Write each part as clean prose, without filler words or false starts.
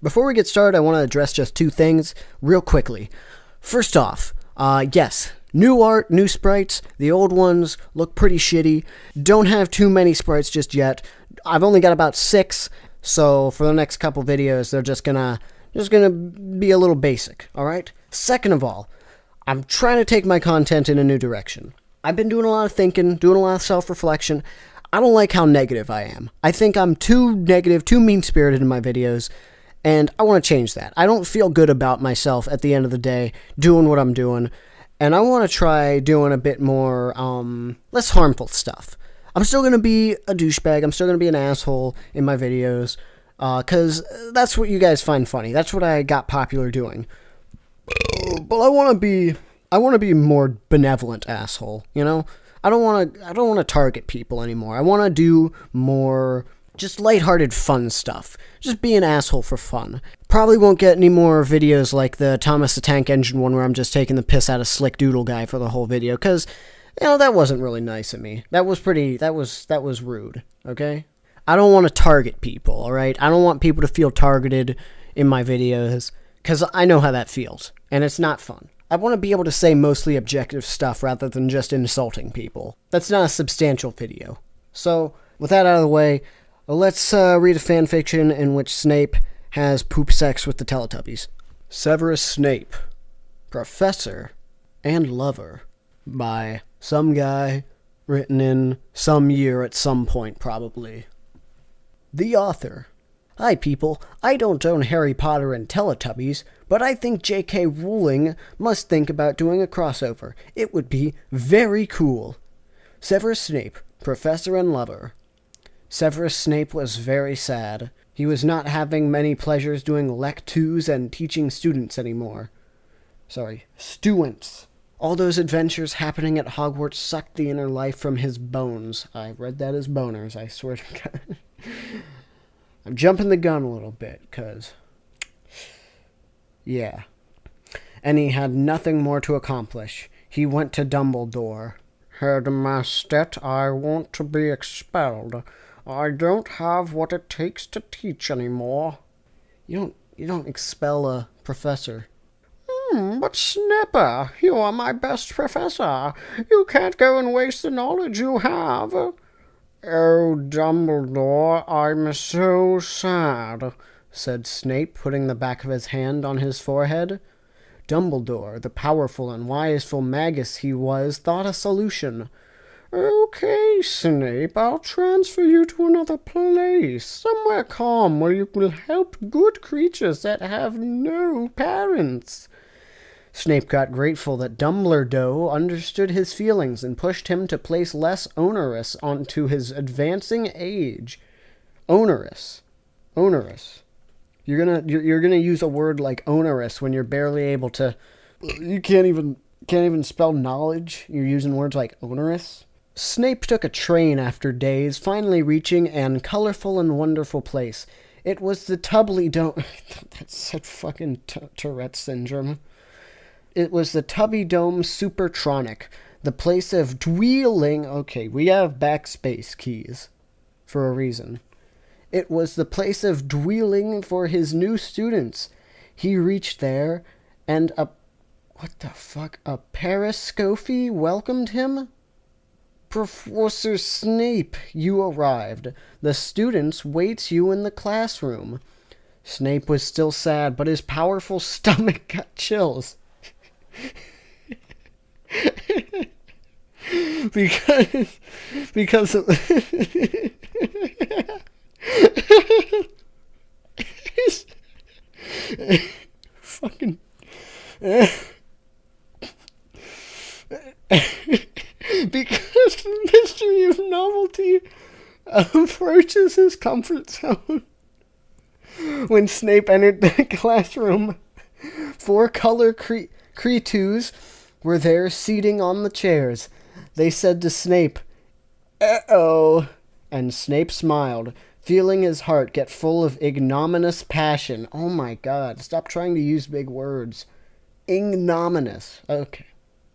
Before we get started, I want to address just two things real quickly. First off, yes, new art, new sprites. The old ones look pretty shitty. Don't have too many sprites just yet. I've only got about 6, so for the next couple videos, they're just gonna be a little basic, alright? Second of all, I'm trying to take my content in a new direction. I've been doing a lot of thinking, doing a lot of self-reflection. I don't like how negative I am. I think I'm too negative, too mean-spirited in my videos, and I want to change that. I don't feel good about myself at the end of the day, doing what I'm doing, and I want to try doing a bit more, less harmful stuff. I'm still going to be a douchebag, I'm still going to be an asshole in my videos, because that's what you guys find funny. That's what I got popular doing. But I want to be more benevolent asshole, you know? I don't want to target people anymore. I want to do more just lighthearted fun stuff. Just be an asshole for fun. Probably won't get any more videos like the Thomas the Tank Engine one where I'm just taking the piss out of Slick Doodle Guy for the whole video, cuz you know, that wasn't really nice of me. That was rude, okay? I don't want to target people, all right? I don't want people to feel targeted in my videos cuz I know how that feels and it's not fun. I want to be able to say mostly objective stuff rather than just insulting people. That's not a substantial video. So, with that out of the way, let's read a fanfiction in which Snape has poop sex with the Teletubbies. Severus Snape, Professor and Lover, by some guy, written in some year at some point, probably. The author. Hi people, I don't own Harry Potter and Teletubbies, but I think J.K. Rowling must think about doing a crossover. It would be very cool. Severus Snape, Professor and Lover. Severus Snape was very sad. He was not having many pleasures doing lectures and teaching students anymore. Students. All those adventures happening at Hogwarts sucked the inner life from his bones. I read that as boners, I swear to God. I'm jumping the gun a little bit, cause... yeah. And he had nothing more to accomplish. He went to Dumbledore. Headmaster, I want to be expelled. I don't have what it takes to teach anymore. You don't expel a professor. But Snipper, you are my best professor. You can't go and waste the knowledge you have. Oh, Dumbledore, I'm so sad, said Snape, putting the back of his hand on his forehead. Dumbledore, the powerful and wiseful magus he was, thought a solution. Okay, Snape, I'll transfer you to another place, somewhere calm where you will help good creatures that have no parents. Snape got grateful that Dumbledore understood his feelings and pushed him to place less onerous onto his advancing age. Onerous. You're gonna use a word like onerous when you're barely able to. You can't even spell knowledge. You're using words like onerous. Snape took a train after days, finally reaching an colorful and wonderful place. It was the Tubbly Dome. That's such fucking Tourette syndrome. It was the Tubby Dome Supertronic, the place of dwelling. Okay, we have backspace keys for a reason. It was the place of dwelling for his new students. He reached there, and a periscope welcomed him? Professor Snape, you arrived. The students wait you in the classroom. Snape was still sad, but his powerful stomach got chills. because fucking because the mystery of novelty approaches his comfort zone. When Snape entered the classroom, 4 color Cretus were there seating on the chairs. They said to Snape, "Uh-oh," and Snape smiled, feeling his heart get full of ignominious passion. Oh my god, stop trying to use big words. Ignominious. Okay.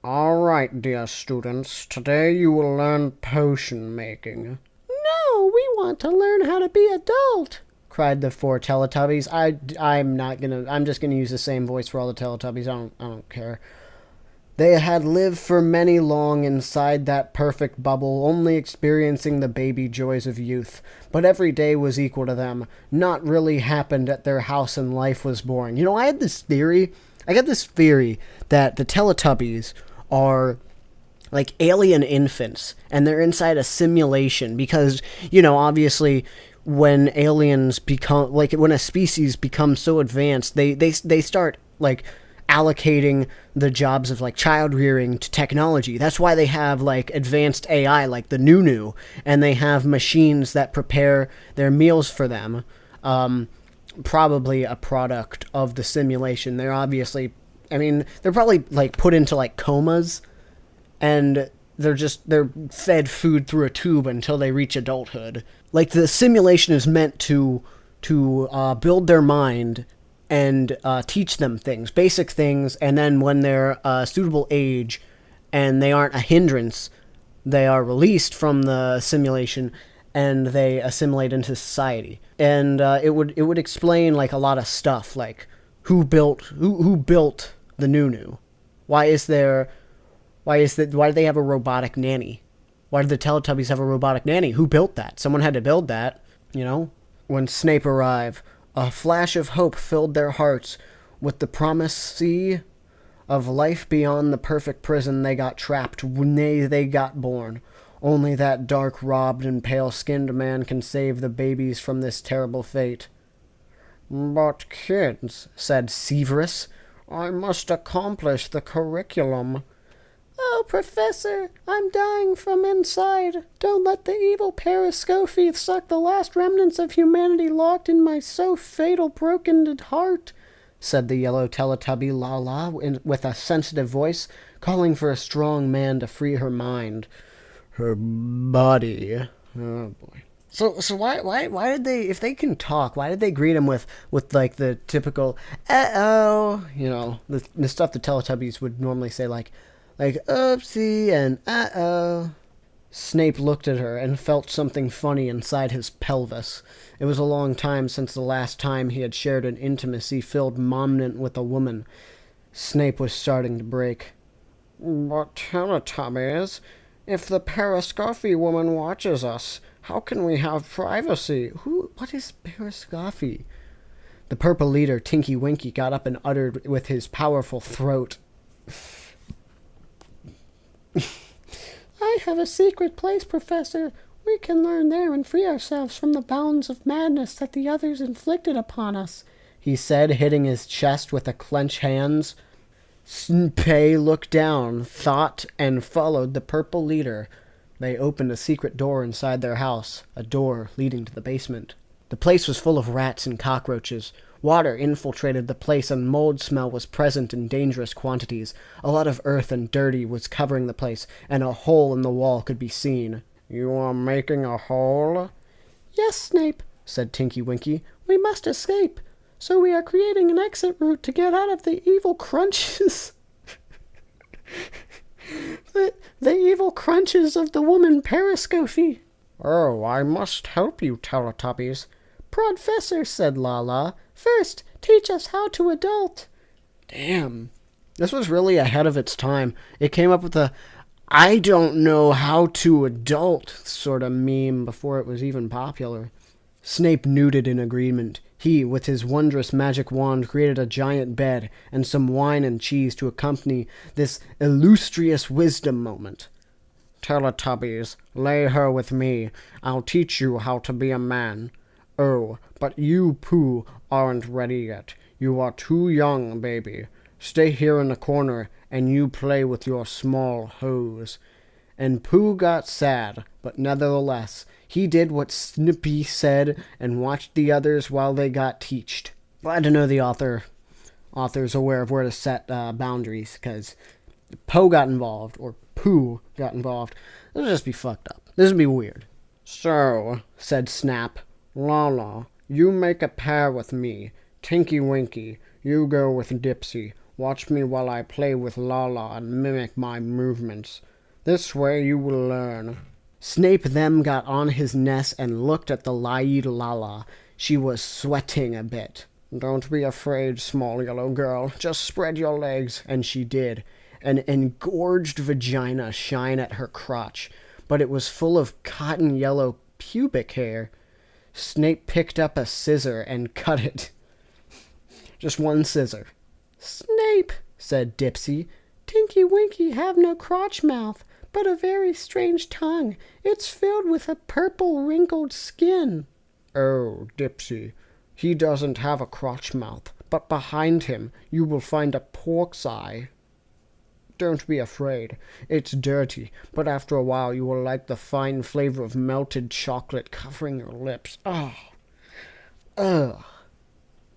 Alright, dear students, today you will learn potion making. No, we want to learn how to be adult. cried the four Teletubbies. I'm just gonna use the same voice for all the Teletubbies. I don't care. They had lived for many long inside that perfect bubble, only experiencing the baby joys of youth. But every day was equal to them. Not really happened at their house and life was boring. You know, I got this theory that the Teletubbies are like alien infants and they're inside a simulation because, you know, obviously when aliens become, like when a species becomes so advanced, they start like allocating the jobs of like child rearing to technology. That's why they have like advanced AI like the Nunu, and they have machines that prepare their meals for them. Probably a product of the simulation. They're obviously, I mean, they're probably like put into like comas, and they're fed food through a tube until they reach adulthood. Like the simulation is meant to build their mind and teach them things, basic things, and then when they're a suitable age and they aren't a hindrance, they are released from the simulation and they assimilate into society. And it would explain like a lot of stuff, like who built the Nunu? Why do they have a robotic nanny? Why did the Teletubbies have a robotic nanny? Who built that? Someone had to build that, you know? When Snape arrived, a flash of hope filled their hearts with the promise of life beyond the perfect prison they got trapped when they got born. Only that dark-robed and pale-skinned man can save the babies from this terrible fate. But kids, said Severus, I must accomplish the curriculum. Oh, Professor, I'm dying from inside. Don't let the evil Periscope suck the last remnants of humanity locked in my so fatal broken heart, said the yellow Teletubby Lala with a sensitive voice, calling for a strong man to free her mind. Her body. Oh, boy. So why did they, if they can talk, why did they greet him with like the typical, uh-oh, you know, the stuff the Teletubbies would normally say, like oopsie and uh-oh. Snape looked at her and felt something funny inside his pelvis. It was a long time since the last time he had shared an intimacy-filled moment with a woman. Snape was starting to break. But Teletubbies, if the Periscope woman watches us, how can we have privacy? What is Periscope? The purple leader, Tinky Winky, got up and uttered with his powerful throat. I have a secret place, Professor. We can learn there and free ourselves from the bounds of madness that the others inflicted upon us, he said, hitting his chest with a clenched hands. Snape looked down, thought, and followed the purple leader. They opened a secret door inside their house, a door leading to the basement. The place was full of rats and cockroaches. Water infiltrated the place and mold smell was present in dangerous quantities. A lot of earth and dirty was covering the place, and a hole in the wall could be seen. You are making a hole? Yes, Snape, said Tinky Winky. We must escape. So we are creating an exit route to get out of the evil crunches. the evil crunches of the woman Periscope. Oh, I must help you, Teletubbies. Professor, said Lala. First, teach us how to adult. Damn. This was really ahead of its time. It came up with a I don't know how to adult sort of meme before it was even popular. Snape nodded in agreement. He, with his wondrous magic wand, created a giant bed and some wine and cheese to accompany this illustrious wisdom moment. Teletubbies, lay her with me. I'll teach you how to be a man. Oh, but you, Pooh, aren't ready yet. You are too young, baby. Stay here in the corner, and you play with your small hose. And Pooh got sad, but nevertheless, he did what Snippy said and watched the others while they got teached. Glad to know the author's aware of where to set boundaries, because Poe got involved, or Pooh got involved. This would just be fucked up. This would be weird. So, said Snap, Lala, you make a pair with me. Tinky Winky, you go with Dipsy. Watch me while I play with Lala and mimic my movements. This way you will learn. Snape then got on his nest and looked at the Lala. She was sweating a bit. "Don't be afraid, small yellow girl. Just spread your legs." And she did. An engorged vagina shined at her crotch, but it was full of cotton yellow pubic hair. Snape picked up a scissor and cut it. Just one scissor. "Snape," said Dipsy, "Tinky Winky have no crotch mouth, but a very strange tongue. It's filled with a purple wrinkled skin." "Oh, Dipsy, he doesn't have a crotch mouth, but behind him you will find a pork's eye. Don't be afraid. It's dirty, but after a while you will like the fine flavor of melted chocolate covering your lips. Oh,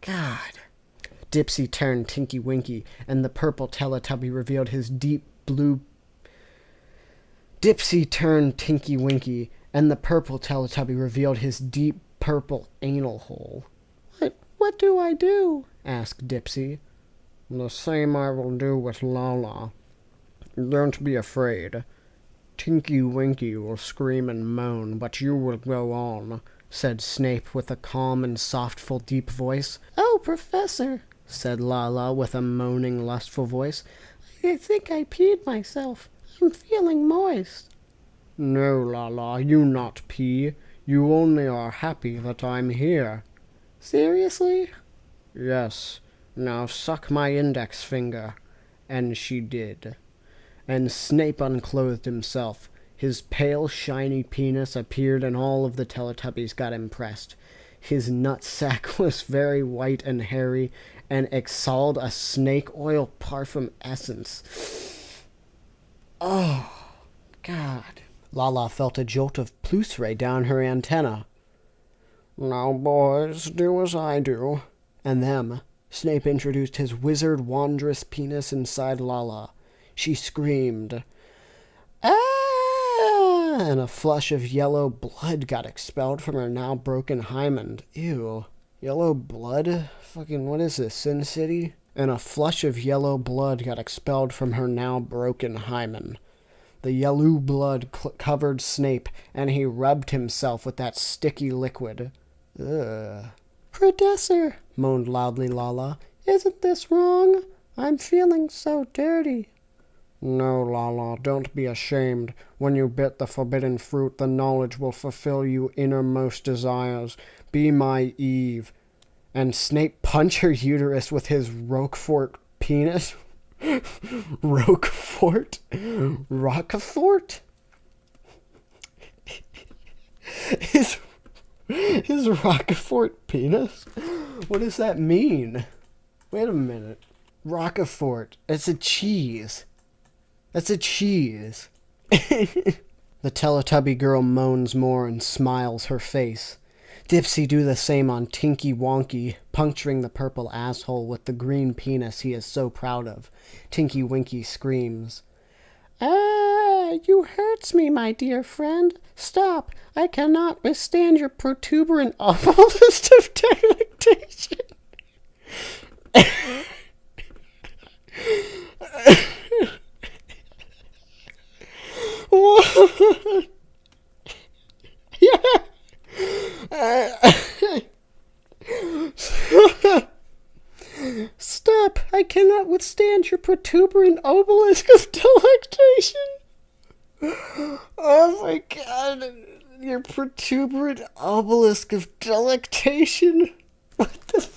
God." Dipsy turned Tinky Winky, and the purple Teletubby revealed his deep blue... Dipsy turned Tinky Winky, and the purple Teletubby revealed his deep purple anal hole. What do I do?" asked Dipsy. "The same I will do with Lala. Don't be afraid. Tinky Winky will scream and moan, but you will go on," said Snape with a calm and softful deep voice. "Oh, Professor," said Lala with a moaning, lustful voice, "I think I peed myself. I'm feeling moist." "No, Lala, you not pee. You only are happy that I'm here." "Seriously?" "Yes. Now suck my index finger." And she did. And Snape unclothed himself. His pale, shiny penis appeared, and all of the Teletubbies got impressed. His nutsack was very white and hairy, and exhaled a snake oil parfum essence. Oh, God. Lala felt a jolt of plusray down her antenna. "Now, boys, do as I do." And then Snape introduced his wizard wondrous penis inside Lala. She screamed, "Ah!" And a flush of yellow blood got expelled from her now broken hymen. Ew. Yellow blood? Fucking, what is this, Sin City? And a flush of yellow blood got expelled from her now broken hymen. The yellow blood covered Snape, and he rubbed himself with that sticky liquid. Ugh. "Professor," moaned loudly Lala, "isn't this wrong? I'm feeling so dirty." "No, Lala, don't be ashamed. When you bit the forbidden fruit, the knowledge will fulfill you innermost desires. Be my Eve." And Snape punched her uterus with his Roquefort penis. Roquefort? Roquefort? His Roquefort penis? What does that mean? Wait a minute. Roquefort. It's a cheese. That's a cheese. The Teletubby girl moans more and smiles her face. Dipsy do the same on Tinky Wonky, puncturing the purple asshole with the green penis he is so proud of. Tinky Winky screams, "Ah, you hurts me, my dear friend. Stop, I cannot withstand your protuberant awfulest of delectation." What? Yeah. Stop! I cannot withstand your protuberant obelisk of delectation. Oh my God! Your protuberant obelisk of delectation. What the?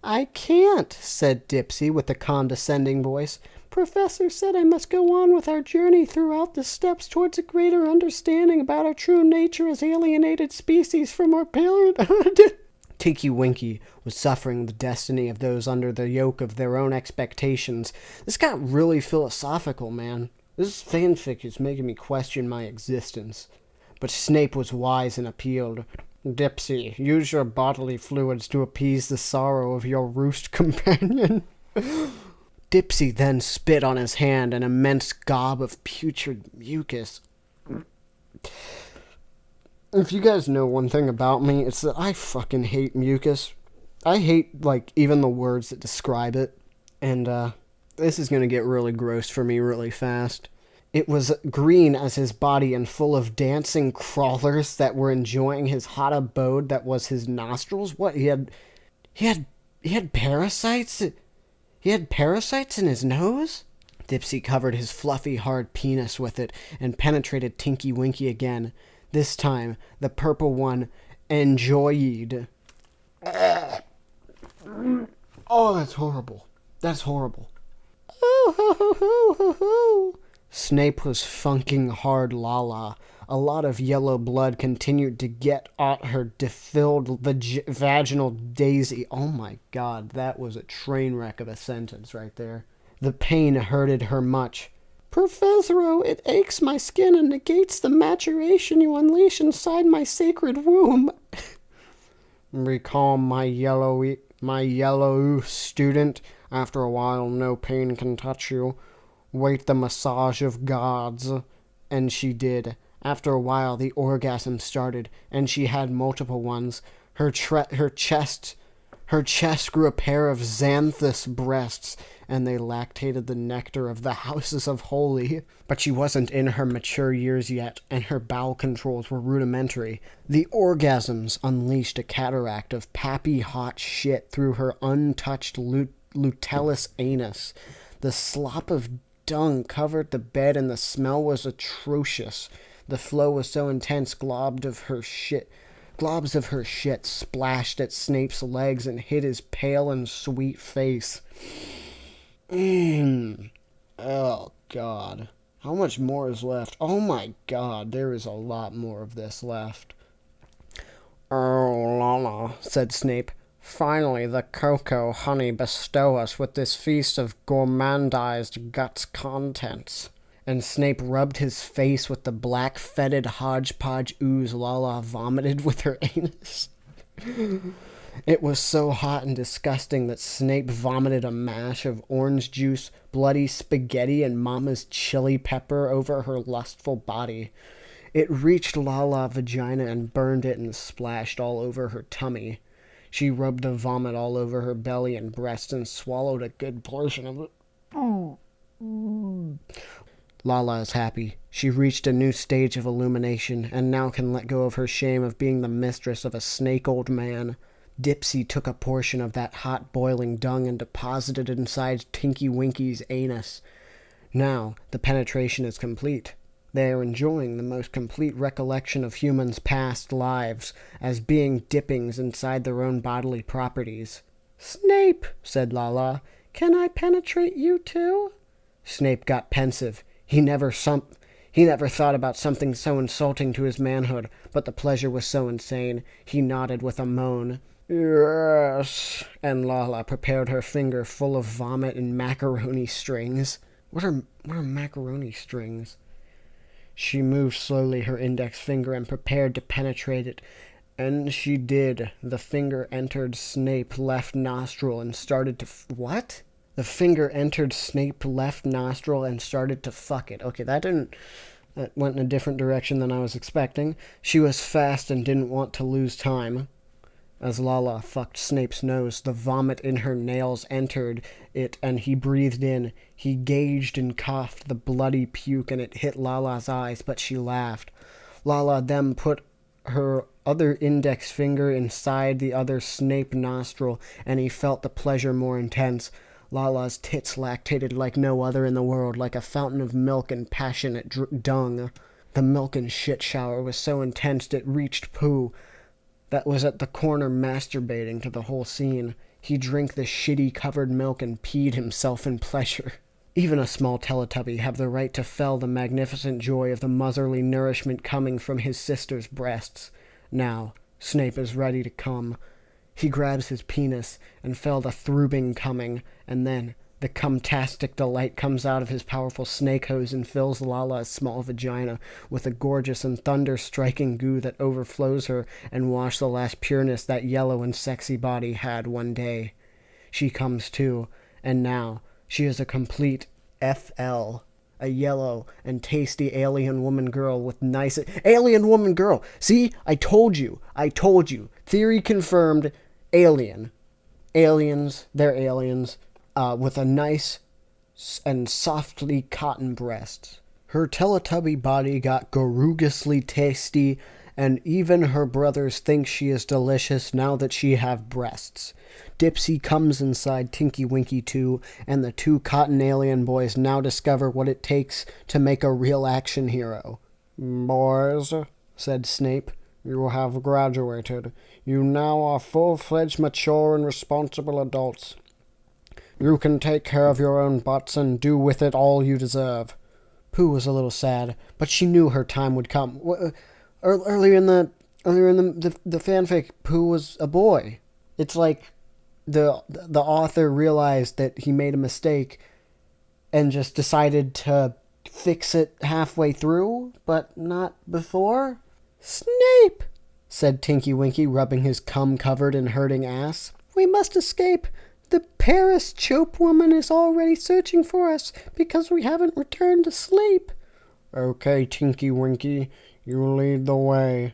I can't," said Dipsy with a condescending voice. "Professor said I must go on with our journey throughout the steps towards a greater understanding about our true nature as alienated species from our parenthood." Tinky Winky was suffering the destiny of those under the yoke of their own expectations. This got really philosophical, man. This fanfic is making me question my existence. But Snape was wise and appealed. "Dipsy, use your bodily fluids to appease the sorrow of your roost companion." Dipsy then spit on his hand, an immense gob of putrid mucus. If you guys know one thing about me, it's that I fucking hate mucus. I hate, even the words that describe it. And, this is gonna get really gross for me really fast. It was green as his body and full of dancing crawlers that were enjoying his hot abode that was his nostrils. What, he had he had parasites? He had parasites in his nose? Dipsy covered his fluffy, hard penis with it and penetrated Tinky Winky again. This time, the purple one enjoyed. Oh, that's horrible. That's horrible. Snape was funking hard Lala. A lot of yellow blood continued to get at her defilled vaginal daisy. Oh my god, that was a train wreck of a sentence right there. The pain hurted her much. Professor, it aches my skin and negates the maturation you unleash inside my sacred womb. Recall my yellow student. After a while, no pain can touch you. Wait the massage of gods. And she did. After a while, the orgasm started, and she had multiple ones. Her chest grew a pair of xanthous breasts, and they lactated the nectar of the houses of holy. But she wasn't in her mature years yet, and her bowel controls were rudimentary. The orgasms unleashed a cataract of pappy hot shit through her untouched lutellus anus. The slop of dung covered the bed, and the smell was atrocious. The flow was so intense, globs of her shit splashed at Snape's legs and hit his pale and sweet face. Oh, God. How much more is left? Oh, my God, there is a lot more of this left. Oh, Lala, said Snape. Finally, the cocoa honey bestow us with this feast of gourmandized guts contents. And Snape rubbed his face with the black, fetid hodgepodge ooze Lala vomited with her anus. It was so hot and disgusting that Snape vomited a mash of orange juice, bloody spaghetti, and Mama's chili pepper over her lustful body. It reached Lala's vagina and burned it and splashed all over her tummy. She rubbed the vomit all over her belly and breast and swallowed a good portion of it. Lala is happy. She reached a new stage of illumination, and now can let go of her shame of being the mistress of a snake old man. Dipsy took a portion of that hot boiling dung and deposited it inside Tinky Winky's anus. Now, the penetration is complete. They are enjoying the most complete recollection of humans' past lives, as being dippings inside their own bodily properties. Snape, said Lala, can I penetrate you too? Snape got pensive. He never thought about something so insulting to his manhood, but the pleasure was so insane, he nodded with a moan. Yes, and Lala prepared her finger full of vomit and macaroni strings. What are macaroni strings? She moved slowly her index finger and prepared to penetrate it, and she did. The finger entered Snape's left nostril and started to... What? The finger entered Snape's left nostril and started to fuck it. Okay, that went in a different direction than I was expecting. She was fast and didn't want to lose time. As Lala fucked Snape's nose, the vomit in her nails entered it, and he breathed in. He gauged and coughed the bloody puke, and it hit Lala's eyes, but she laughed. Lala then put her other index finger inside the other Snape nostril, and he felt the pleasure more intense. Lala's tits lactated like no other in the world, like a fountain of milk and passionate dung. The milk and shit shower was so intense it reached Pooh, that was at the corner masturbating to the whole scene. He drank the shitty covered milk and peed himself in pleasure. Even a small Teletubby have the right to feel the magnificent joy of the motherly nourishment coming from his sister's breasts. Now, Snape is ready to come. He grabs his penis and felt the throbbing coming, and then the cumtastic delight comes out of his powerful snake hose and fills Lala's small vagina with a gorgeous and thunder-striking goo that overflows her and washes the last pureness that yellow and sexy body had one day. She comes too, and now she is a complete FL. A yellow and tasty alien woman girl with nice... Alien woman girl! See? I told you. Theory confirmed. Alien. Aliens. They're aliens. With a nice and softly cotton breasts. Her Teletubby body got gorgeously tasty, and even her brothers think she is delicious now that she have breasts. Dipsy comes inside Tinky Winky too, and the two cotton alien boys now discover what it takes to make a real action hero. "Boys," said Snape, "you have graduated. You now are full-fledged, mature, and responsible adults. You can take care of your own butts and do with it all you deserve." Pooh was a little sad, but she knew her time would come. Earlier in the fanfic, Pooh was a boy. It's like the author realized that he made a mistake and just decided to fix it halfway through, but not before. "Snape," said Tinky Winky, rubbing his cum-covered and hurting ass. "We must escape. The Paris Chope woman is already searching for us because we haven't returned to sleep." "Okay, Tinky Winky, you lead the way."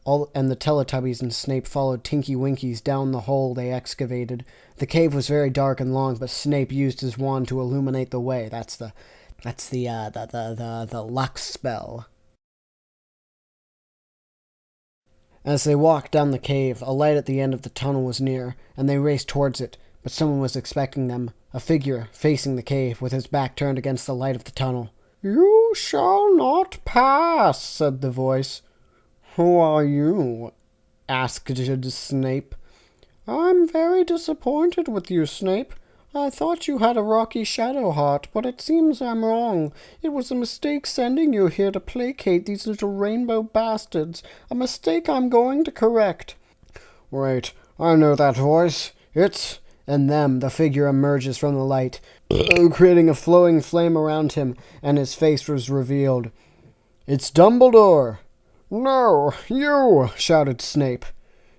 And the Teletubbies and Snape followed Tinky Winkies down the hole they excavated. The cave was very dark and long, but Snape used his wand to illuminate the way. That's the luck spell. As they walked down the cave, a light at the end of the tunnel was near, and they raced towards it. But someone was expecting them, a figure facing the cave with his back turned against the light of the tunnel. "You shall not pass," said the voice. "Who are you?" asked Snape. "I'm very disappointed with you, Snape. I thought you had a rocky shadow heart, but it seems I'm wrong. It was a mistake sending you here to placate these little rainbow bastards. A mistake I'm going to correct." "Wait, I know that voice. It's..." And then the figure emerges from the light, creating a flowing flame around him, and his face was revealed. "It's Dumbledore!" "No, you!" shouted Snape.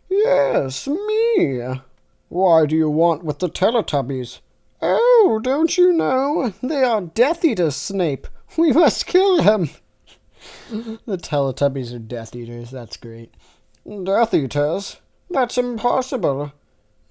"Yes, me. Why do you want with the Teletubbies?" "Oh, don't you know? They are Death Eaters, Snape. We must kill them." The Teletubbies are Death Eaters. That's great. "Death Eaters? That's impossible."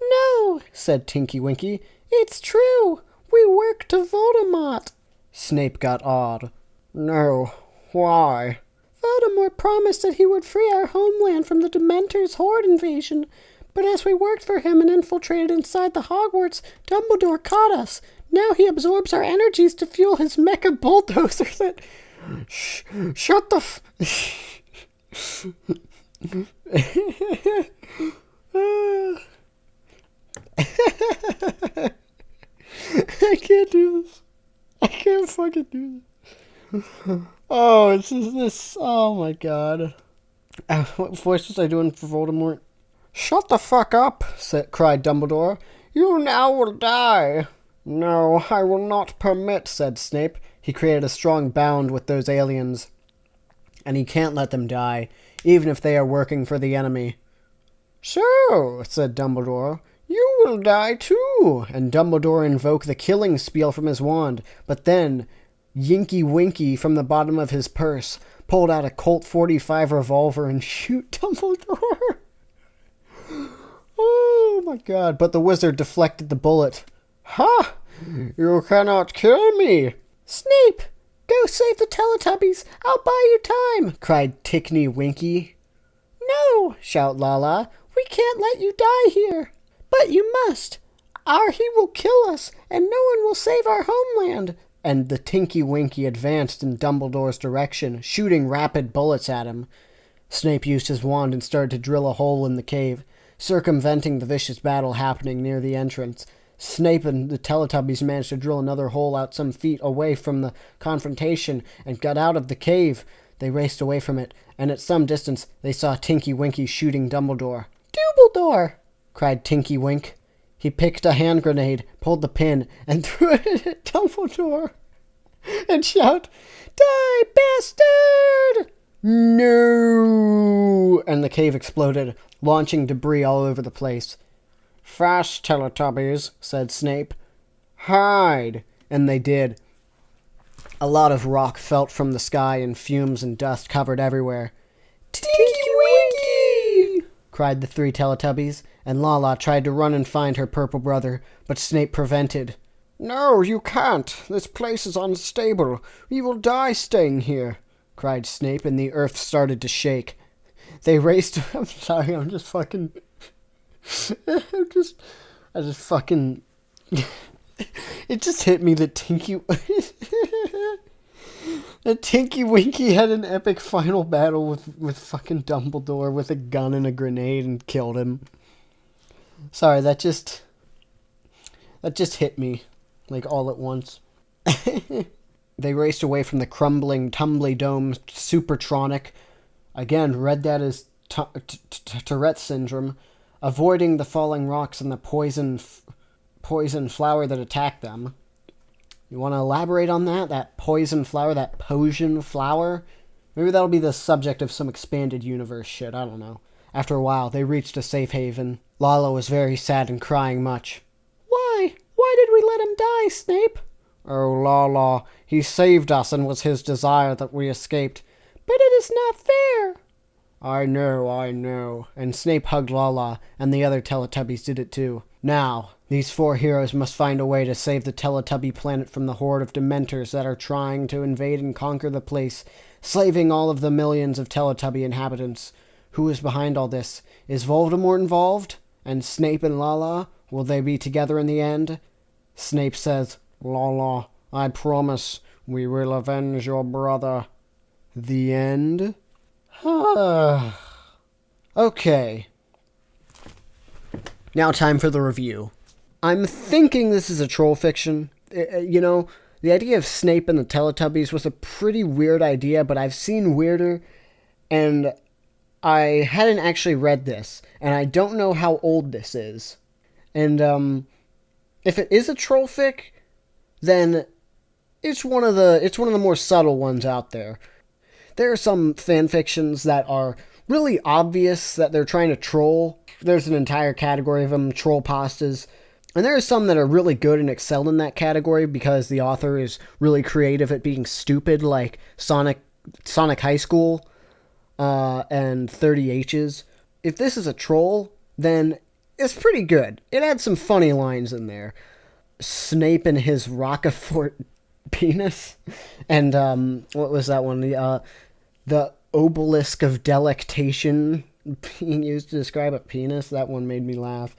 "No," said Tinky Winky. "It's true. We work to Voldemort." Snape got awed. "No. Why?" "Voldemort promised that he would free our homeland from the Dementors' horde invasion. But as we worked for him and infiltrated inside the Hogwarts, Dumbledore caught us. Now he absorbs our energies to fuel his mecha bulldozer that..." Shut the I can't do this. I can't fucking do this. Oh, it's just this. Oh my god. What voice was I doing for Voldemort? "Shut the fuck up," cried Dumbledore. "You now will die." "No, I will not permit," said Snape. He created a strong bond with those aliens, and he can't let them die, even if they are working for the enemy. "So," said Dumbledore, "you will die too." And Dumbledore invoked the killing spiel from his wand, but then Yinky Winky from the bottom of his purse pulled out a Colt 45 revolver and shoot Dumbledore. Oh my god, but the wizard deflected the bullet. "Ha! You cannot kill me!" "Snape, go save the Teletubbies! I'll buy you time!" cried Tickney Winky. "No!" shout Lala. "We can't let you die here!" "But you must! He will kill us, and no one will save our homeland!" And the Tinky Winky advanced in Dumbledore's direction, shooting rapid bullets at him. Snape used his wand and started to drill a hole in the cave, circumventing the vicious battle happening near the entrance. Snape and the Teletubbies managed to drill another hole out some feet away from the confrontation and got out of the cave. They raced away from it, and at some distance they saw Tinky Winky shooting Dumbledore. "Dumbledore!" cried Tinky Wink. He picked a hand grenade, pulled the pin, and threw it at Dumbledore, and shouted, "Die, bastard!" "No!" And the cave exploded, launching debris all over the place. "Fast, Teletubbies," said Snape. "Hide!" And they did. A lot of rock fell from the sky, and fumes and dust covered everywhere. "Tinky Winky!" cried the three Teletubbies, and Lala tried to run and find her purple brother, but Snape prevented. No, you can't. This place is unstable. We will die staying here, cried Snape, and the earth started to shake. They raced... I'm sorry, I'm just fucking... I just fucking... It just hit me that Tinky Winky had an epic final battle with fucking Dumbledore with a gun and a grenade and killed him. Sorry, that just hit me, like, all at once. They raced away from the crumbling, tumbly dome Supertronic. Again, read that as Tourette syndrome, avoiding the falling rocks and the poison flower that attacked them. You want to elaborate on that? That poison flower, that potion flower? Maybe that'll be the subject of some expanded universe shit, I don't know. After a while, they reached a safe haven. Lala was very sad and crying much. Why? Why did we let him die, Snape? Oh, Lala, he saved us and was his desire that we escaped. But it is not fair. I know. And Snape hugged Lala, and the other Teletubbies did it too. Now, these 4 heroes must find a way to save the Teletubby planet from the horde of Dementors that are trying to invade and conquer the place, slaving all of the millions of Teletubby inhabitants. Who is behind all this? Is Voldemort involved? And Snape and Lala? Will they be together in the end? Snape says, Lala, I promise we will avenge your brother. The end? Okay. Now time for the review. I'm thinking this is a troll fiction. You know, the idea of Snape and the Teletubbies was a pretty weird idea, but I've seen weirder, and I hadn't actually read this, and I don't know how old this is. And if it is a troll fic, then it's one of the more subtle ones out there. There are some fan fictions that are really obvious that they're trying to troll. There's an entire category of them, troll pastas. And there are some that are really good and excel in that category because the author is really creative at being stupid, like Sonic High School and 30 H's. If this is a troll, then it's pretty good. It had some funny lines in there. Snape and his Rockefort penis. And what was that one? The obelisk of delectation being used to describe a penis. That one made me laugh.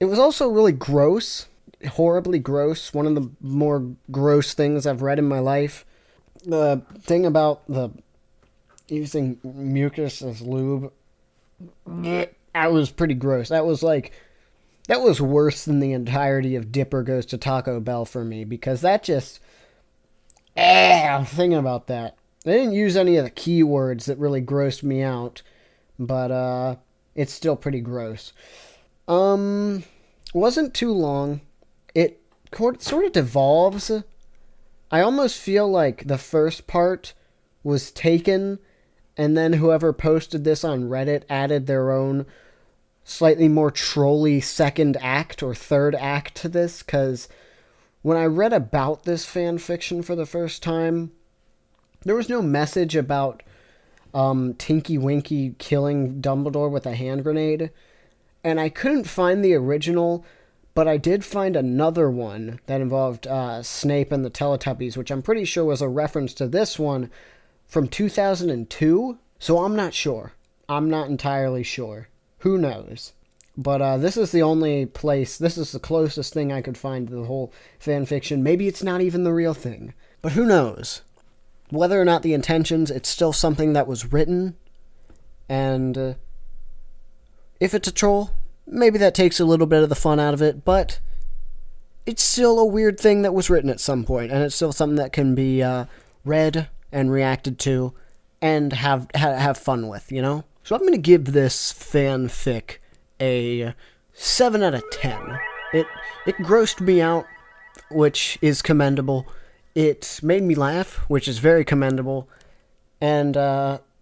It was also really gross. Horribly gross. One of the more gross things I've read in my life. The thing about the using mucus as lube. That was pretty gross. That was worse than the entirety of Dipper Goes to Taco Bell for me. Because that just... I'm thinking about that. They didn't use any of the keywords that really grossed me out. But, it's still pretty gross. Wasn't too long. It sort of devolves. I almost feel like the first part was taken, and then whoever posted this on Reddit added their own slightly more trolly second act or third act to this, because when I read about this fan fiction for the first time, there was no message about Tinky Winky killing Dumbledore with a hand grenade, and I couldn't find the original, but I did find another one that involved Snape and the Teletubbies, which I'm pretty sure was a reference to this one from 2002, so I'm not sure. I'm not entirely sure. Who knows? But this is the only place, this is the closest thing I could find to the whole fan fiction. Maybe it's not even the real thing, but who knows? Whether or not the intentions, it's still something that was written, and if it's a troll, maybe that takes a little bit of the fun out of it, but it's still a weird thing that was written at some point, and it's still something that can be read and reacted to and have fun with, you know? So I'm going to give this fanfic a 7 out of 10. It grossed me out, which is commendable. It made me laugh, which is very commendable. And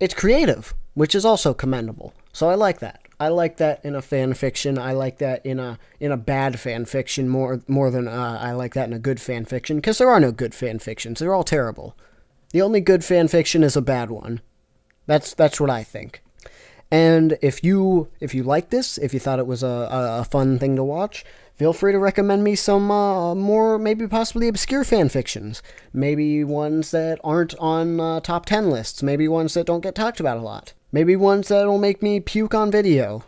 it's creative, which is also commendable. So I like that. I like that in a fan fiction. I like that in a bad fan fiction more than I like that in a good fan fiction, because there are no good fan fictions. They're all terrible. The only good fan fiction is a bad one. That's what I think. And if you like this, if you thought it was a fun thing to watch, feel free to recommend me some more, maybe possibly obscure fanfictions. Maybe ones that aren't on top 10 lists. Maybe ones that don't get talked about a lot. Maybe ones that'll make me puke on video.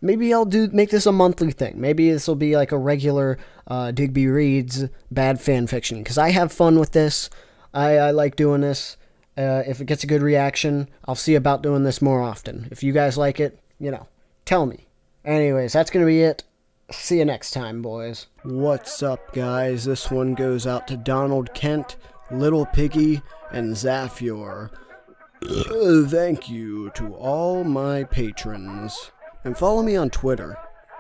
Maybe I'll make this a monthly thing. Maybe this will be like a regular Digby Reads bad fanfiction. Because I have fun with this. I like doing this. If it gets a good reaction, I'll see about doing this more often. If you guys like it, tell me. Anyways, that's going to be it. See you next time, boys. What's up, guys? This one goes out to Donald Kent, Little Piggy, and Zaffior. Thank you to all my patrons. And follow me on Twitter.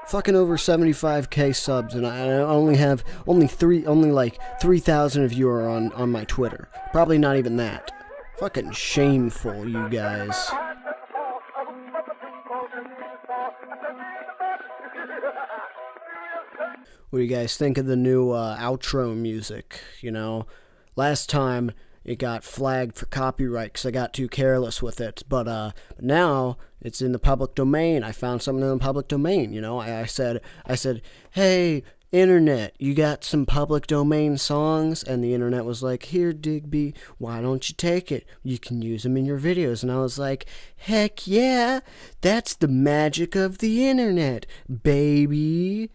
Fucking over 75k subs, and I only have only 3,000 of you are on my Twitter. Probably not even that. Fucking shameful, you guys. What do you guys think of the new outro music? Last time it got flagged for copyright because I got too careless with it. But now it's in the public domain. I found something in the public domain. I said, hey, internet, you got some public domain songs? And the internet was like, here, Digby, why don't you take it? You can use them in your videos. And I was like, heck yeah, that's the magic of the internet, baby.